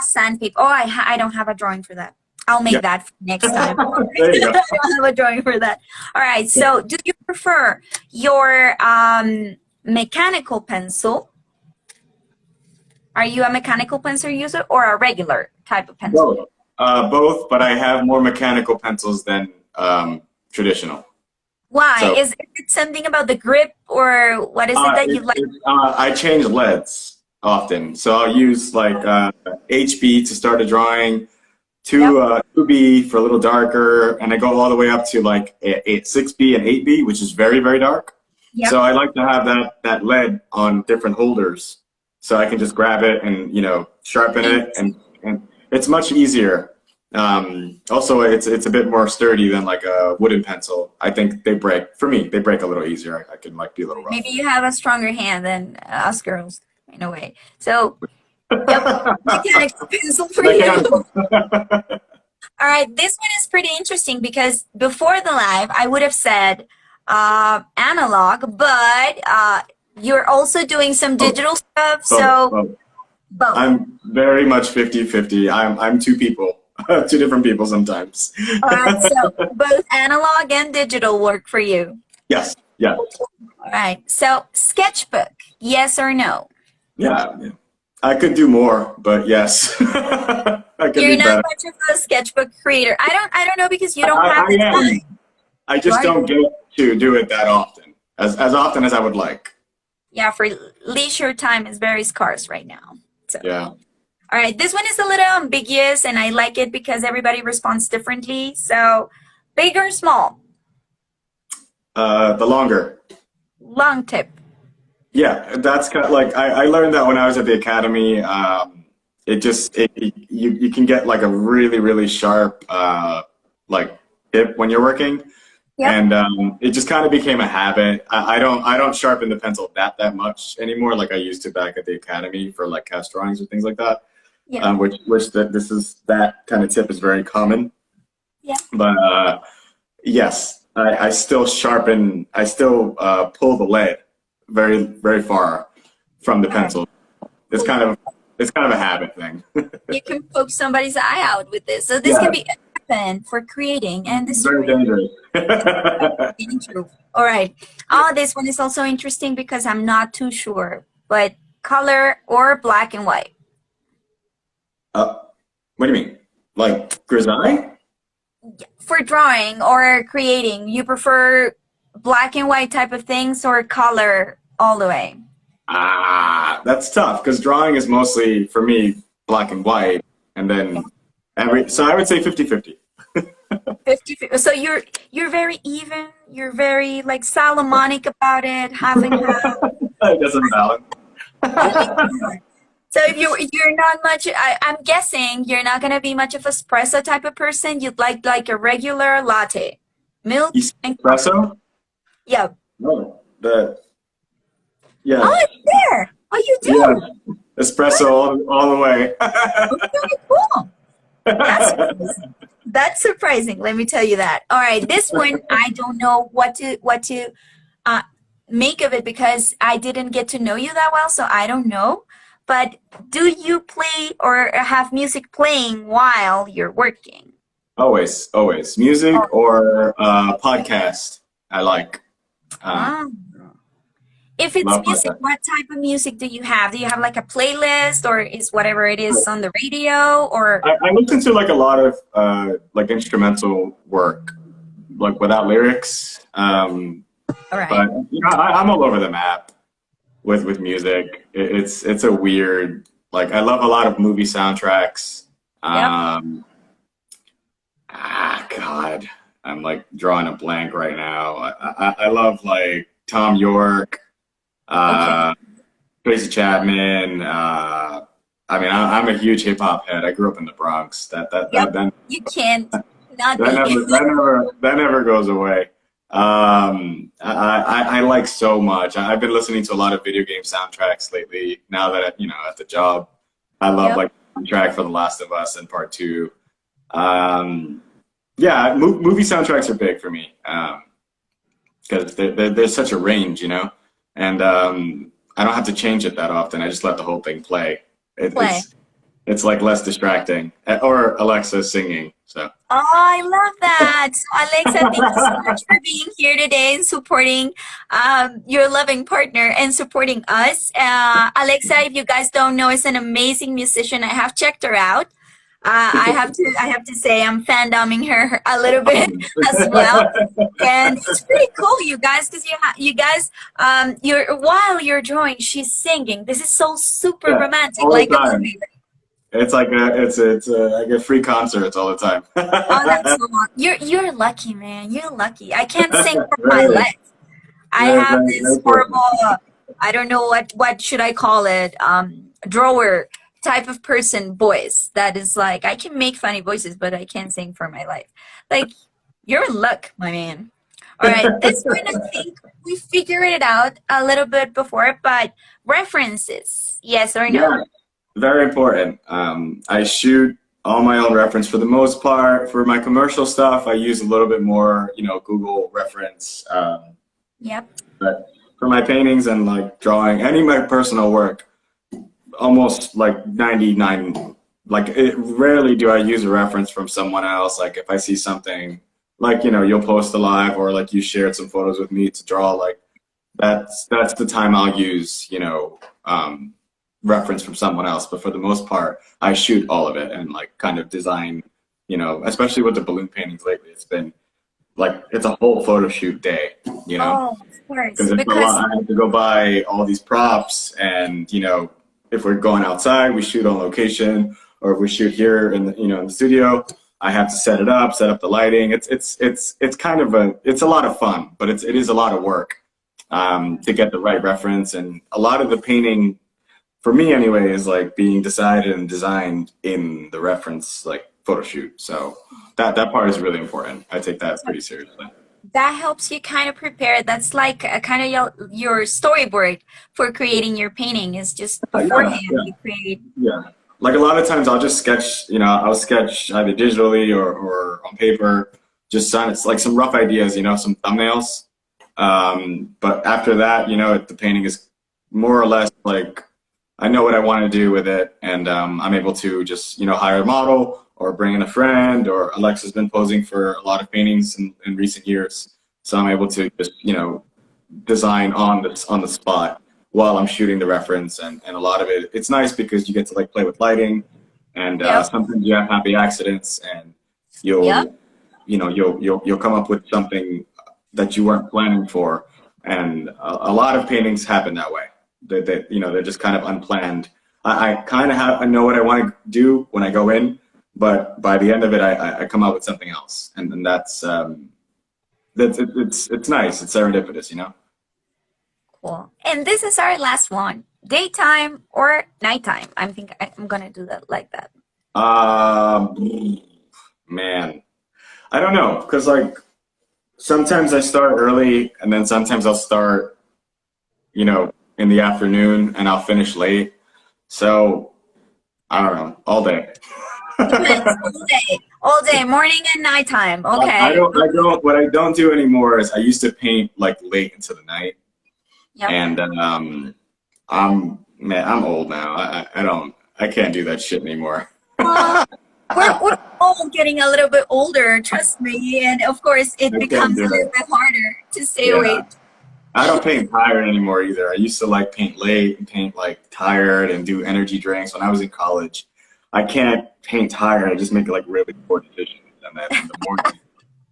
Sandpaper. Oh, I don't have a drawing for that. I'll make Yeah. that next time. There you go. I don't have a drawing for that. All right. So, do you prefer your mechanical pencil? Are you a mechanical pencil user or a regular type of pencil? Both, but I have more mechanical pencils than traditional. Why? So- Is it something about the grip or what is it that you like? I change leads often, so I'll use like HB to start a drawing, 2B for a little darker, and I go all the way up to like 6B and 8B, which is very, very dark. Yep. So I like to have that lead on different holders, so I can just grab it and sharpen it, and it's much easier. Also, it's a bit more sturdy than like a wooden pencil. I think they break a little easier. I can like be a little rough. Maybe you have a stronger hand than us girls in a way. So, yep, mechanical pencil for you. All right, this one is pretty interesting because before the live, I would have said analog, but you're also doing some digital stuff. So, both. I'm very much 50-50. I'm two people, two different people sometimes. All right, so both analog and digital work for you. Yes. Yeah. All right, so sketchbook, yes or no? Yeah. I could do more, but yes. I could You're be not better. much of a sketchbook creator. I don't know because you don't have the I am. time. I just don't get to do it that often, as often as I would like. Yeah, for leisure time is very scarce right now. So. Yeah. All right, this one is a little ambiguous, and I like it because everybody responds differently. So, big or small? The longer. Long tip. Yeah, that's kind of like I learned that when I was at the academy. You can get like a really, really sharp like tip when you're working. Yep. And it just kind of became a habit. I don't sharpen the pencil that much anymore, like I used to back at the academy for like cast drawings or things like that. Yeah. That kind of tip is very common. Yeah. But yes, I still sharpen. I still pull the lead very, very far from the pencil. It's kind of a habit thing. You can poke somebody's eye out with this. So this can be a weapon for creating and this Very dangerous. true. All right. Oh, this one is also interesting because I'm not too sure. But color or black and white? What do you mean? Like grisaille? for drawing or creating, you prefer black and white type of things or color all the way? That's tough because drawing is mostly for me black and white, and then so I would say 50-50. 50. So you're very even. You're very like Solomonic about it, having half. It doesn't balance. So if you're not much, I'm guessing you're not gonna be much of espresso type of person. You'd like a regular latte, milk and coffee. Espresso? Yeah. No, yeah. Oh, it's there. Oh, you do. Yeah. Espresso all the way. Very cool. That's surprising. Let me tell you that. All right, this one I don't know what to make of it because I didn't get to know you that well, so I don't know. But do you play or have music playing while you're working? Always. Music or podcast. I like. If it's music, podcast. what type of music do you have? Do you have like a playlist or is whatever it is on the radio or? I listen to like a lot of like instrumental work, like without lyrics. All right. But you know, I'm all over the map with music. It's a weird, like I love a lot of movie soundtracks. Yep. God, I'm like drawing a blank right now. I love like Tom York, Tracy Chapman. I mean, I'm a huge hip hop head. I grew up in the Bronx. That You can't not be. that never goes away. I like so much. I've been listening to a lot of video game soundtracks lately. Now that at the job, I love like the track for The Last of Us and Part 2. Yeah, movie soundtracks are big for me because there's such a range, and I don't have to change it that often. I just let the whole thing play. It's like less distracting, or Alexa singing. So. Oh, I love that. So, Alexa, thank you so much for being here today and supporting your loving partner and supporting us. Alexa, if you guys don't know, is an amazing musician. I have checked her out. I have to say I'm fandoming her a little bit as well, and it's pretty cool, you guys, because while you're drawing, she's singing. This is so super romantic, like a movie. It's like I get free concerts all the time. Oh, that's so long. You're lucky, man. You're lucky. I can't sing for my life. I have this horrible, I don't know what should I call it, drawer type of person voice that is like, I can make funny voices, but I can't sing for my life. Like, you're in luck, my man. All right, this one, I think we figured it out a little bit before, but references, yes or no? Yeah, very important. I shoot all my own reference for the most part. For my commercial stuff, I use a little bit more, Google reference. Yep. But for my paintings and like drawing, any of my personal work, almost like 99, like rarely do I use a reference from someone else. Like if I see something like, you'll post a live or like you shared some photos with me to draw, like that's the time I'll use, reference from someone else. But for the most part, I shoot all of it and like kind of design, especially with the balloon paintings lately, it's been like, it's a whole photo shoot day, Oh, of course. Because I have to go buy all these props and, if we're going outside, we shoot on location, or if we shoot here in the studio, I have to set up the lighting. It's kind of it's a lot of fun, but it is a lot of work to get the right reference. And a lot of the painting, for me anyway, is like being decided and designed in the reference like photo shoot. So that part is really important. I take that pretty seriously. That helps you kind of prepare. That's like a kind of your storyboard for creating your painting is just beforehand you create. Yeah. Like a lot of times I'll just sketch, I'll sketch either digitally or on paper, just it's like some rough ideas, some thumbnails. But after that, the painting is more or less like, I know what I want to do with it. And I'm able to just, hire a model or bring in a friend, or Alexa's been posing for a lot of paintings in recent years. So I'm able to just, design on the spot while I'm shooting the reference. And a lot of it's nice because you get to like play with lighting and sometimes you have happy accidents and you'll you'll come up with something that you weren't planning for, and a lot of paintings happen that way. They're just kind of unplanned. I kind of I know what I want to do when I go in, but by the end of it, I come out with something else, and that's it's nice. It's serendipitous, you know. Cool. And this is our last one. Daytime or nighttime? I'm gonna do that like that. Man, I don't know, because like sometimes I start early, and then sometimes I'll start, in the afternoon, and I'll finish late. So I don't know, all day. all day, morning and nighttime. Okay. What I don't do anymore is I used to paint like late into the night. Yep. And I'm old now. I can't do that shit anymore. We're all getting a little bit older, trust me, and of course it becomes a little bit harder to stay awake. I don't paint tired anymore either. I used to like paint late and paint like tired and do energy drinks when I was in college. I can't paint tired. I just make like really poor decisions, and then in the morning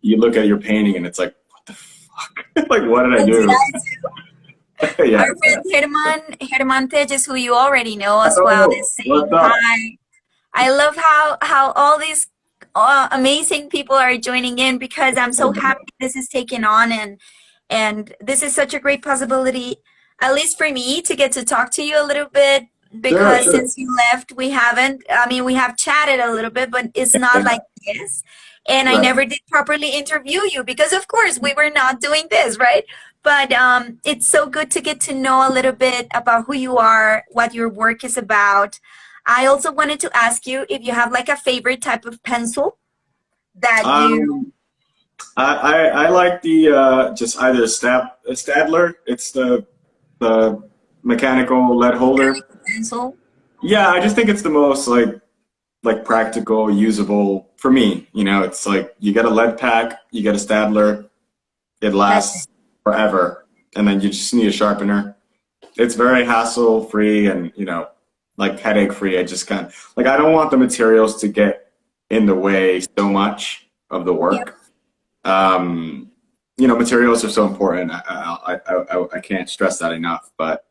you look at your painting and it's like, what the fuck? Like, what did I do? Yeah. Our friend Herman Tejes, who you already know as well, is saying hi. I love how all these amazing people are joining in, because I'm so happy this is taken on, and this is such a great possibility, at least for me, to get to talk to you a little bit, because since you left, we have chatted a little bit, but it's not like this. And I never did properly interview you because, of course, we were not doing this, right? But it's so good to get to know a little bit about who you are, what your work is about. I also wanted to ask you if you have like a favorite type of pencil that you... I like the just either a Stadler. It's the mechanical lead holder. Pencil? Yeah, I just think it's the most like practical, usable for me. It's like you get a lead pack, you get a Stadler, it lasts forever, and then you just need a sharpener. It's very hassle-free and, like headache-free. I just kind of, like, I don't want the materials to get in the way so much of the work. Materials are so important. I can't stress that enough, but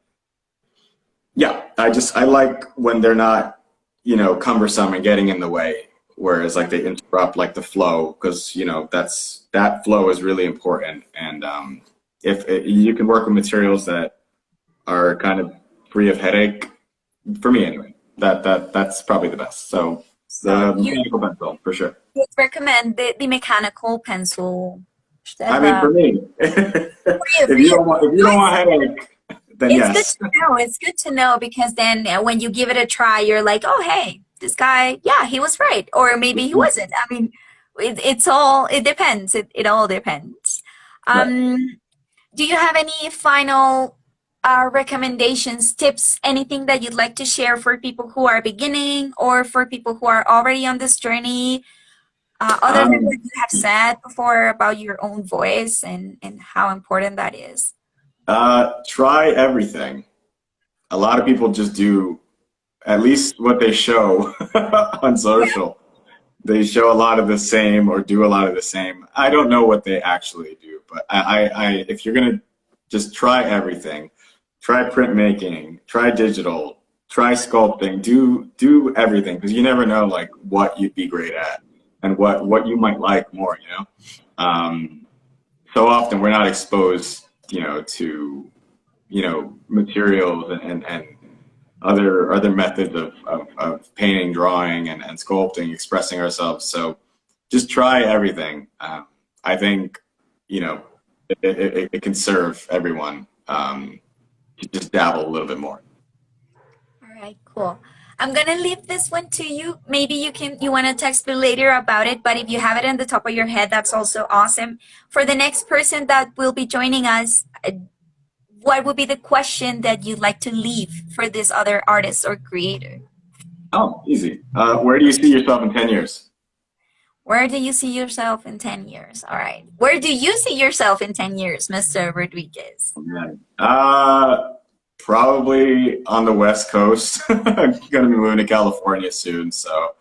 yeah, I like when they're not, cumbersome and getting in the way, whereas like they interrupt like the flow, because that flow is really important. And if you can work with materials that are kind of free of headache, for me anyway, that's probably the best. So the mechanical pencil for sure. Would recommend the mechanical pencil. I mean, for me, if you don't want headache, then yes. It's good to know, because then when you give it a try, you're like, oh, hey, this guy, yeah, he was right. Or maybe he wasn't. I mean, it depends. It all depends. Do you have any final recommendations, tips, anything that you'd like to share for people who are beginning or for people who are already on this journey? Other than what you have said before about your own voice and how important that is? Try everything. A lot of people just do at least what they show on social. They show a lot of the same or do a lot of the same. I don't know what they actually do, but if you're gonna just try everything, try printmaking, try digital, try sculpting, do everything, because you never know like what you'd be great at and what you might like more, So often we're not exposed, to, materials and other methods of painting, drawing, and sculpting, expressing ourselves. So just try everything. I think, it can serve everyone. Just dabble a little bit more. All right, cool. I'm gonna leave this one to you. Maybe you want to text me later about it, but if you have it on the top of your head, that's also awesome. For the next person that will be joining us, what would be the question that you'd like to leave for this other artist or creator? Oh, easy. Where do you see yourself in 10 years? Where do you see yourself in 10 years? All right. Where do you see yourself in 10 years, Mr. Rodriguez? Probably on the West Coast. I'm going to be moving to California soon. So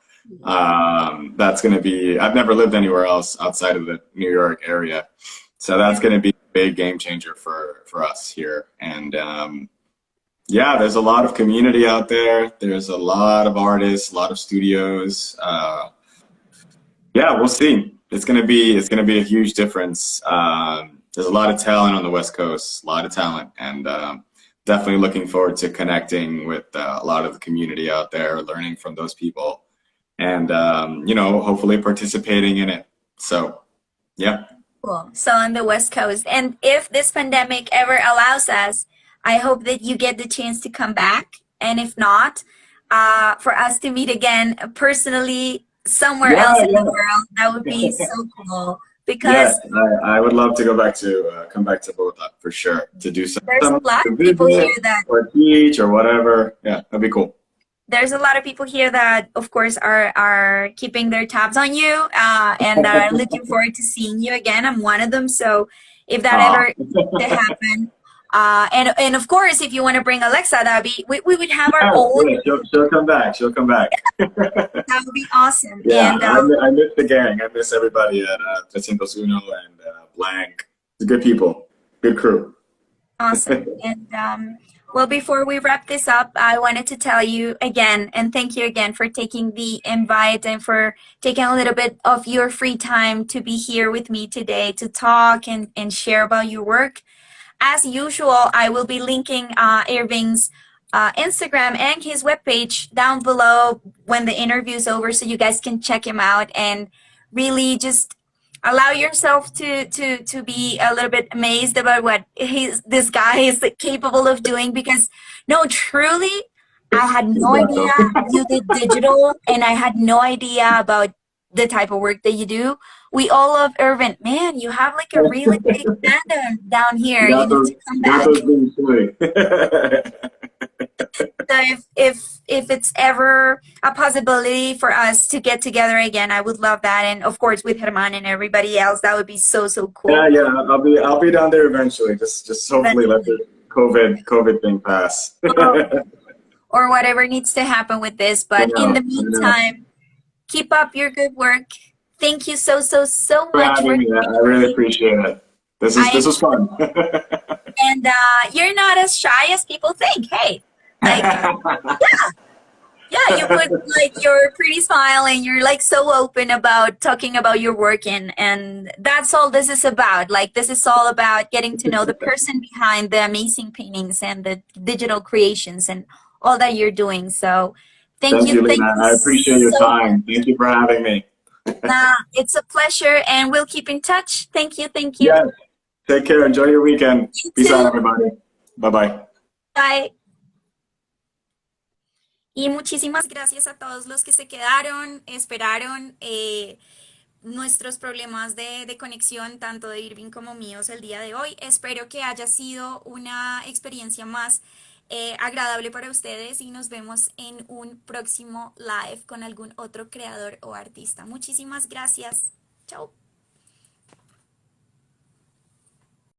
That's going to be, I've never lived anywhere else outside of the New York area. So that's Yeah. going to be a big game changer for us here. And yeah, there's a lot of community out there. There's a lot of artists, a lot of studios. Yeah, we'll see. It's gonna be a huge difference. There's a lot of talent on the West Coast, a lot of talent, and definitely looking forward to connecting with a lot of the community out there, learning from those people, and hopefully participating in it. So, yeah. Cool. So on the West Coast. And if this pandemic ever allows us, I hope that you get the chance to come back. And if not, for us to meet again personally somewhere Yeah, else in the yeah. world, that would be so cool. Yes, Because I would love to go back to come back to Bogota for sure to do there's some a lot to of people visit here that or teach or whatever. Yeah, that'd be cool. there's a lot of people here that of course are keeping their tabs on you and that are looking forward to seeing you again. I'm one of them. So if that Aw. ever to happen, and of course if you want to bring Alexa, we would have our Yeah, own. yeah, she'll come back. She'll come back. That would be awesome. Yeah, And I miss the gang. I miss everybody at Jacinto's Uno and Blank. The good people, good crew. awesome. And well, before we wrap this up, I wanted to tell you again and thank you again for taking the invite and for taking a little bit of your free time to be here with me today to talk and share about your work. As usual, I will be linking Irving's Instagram and his webpage down below when the interview is over so you guys can check him out and really just allow yourself to be a little bit amazed about what this guy is capable of doing because no, truly, I had no idea you did digital and I had no idea about the type of work that you do. We all love Irvin. Man, you have like a really big fandom down here. You need to come Got back. those being silly. So if it's ever a possibility for us to get together again, I would love that. And of course with Herman and everybody else, that would be so Yeah, cool. yeah, I'll be down there eventually. Just hopefully let the COVID thing pass. Or whatever needs to happen with this. I But in know, the I know. meantime, keep up your good work. Thank you so For much for having me. I joining really me. appreciate it. I This was fun. and you're not as shy as people think. Hey, like yeah, you put like your pretty smile and you're like so open about talking about your work and that's all this is about. Like this is all about getting to know the person behind the amazing paintings and the digital creations and all that you're doing. So Thank you, thank Lena. you I appreciate your so much. time. Thank you for having me. It's a pleasure and we'll keep in touch. Thank you. Yes. Take care. Enjoy your weekend. You Peace out, too. everybody. Bye bye. Bye. Y muchísimas gracias a todos los que se quedaron, esperaron nuestros problemas de conexión, tanto de Irving como míos el día de hoy. Espero que haya sido una experiencia más agradable para ustedes y nos vemos en un próximo live con algún otro creador o artista. Muchísimas gracias. Chao.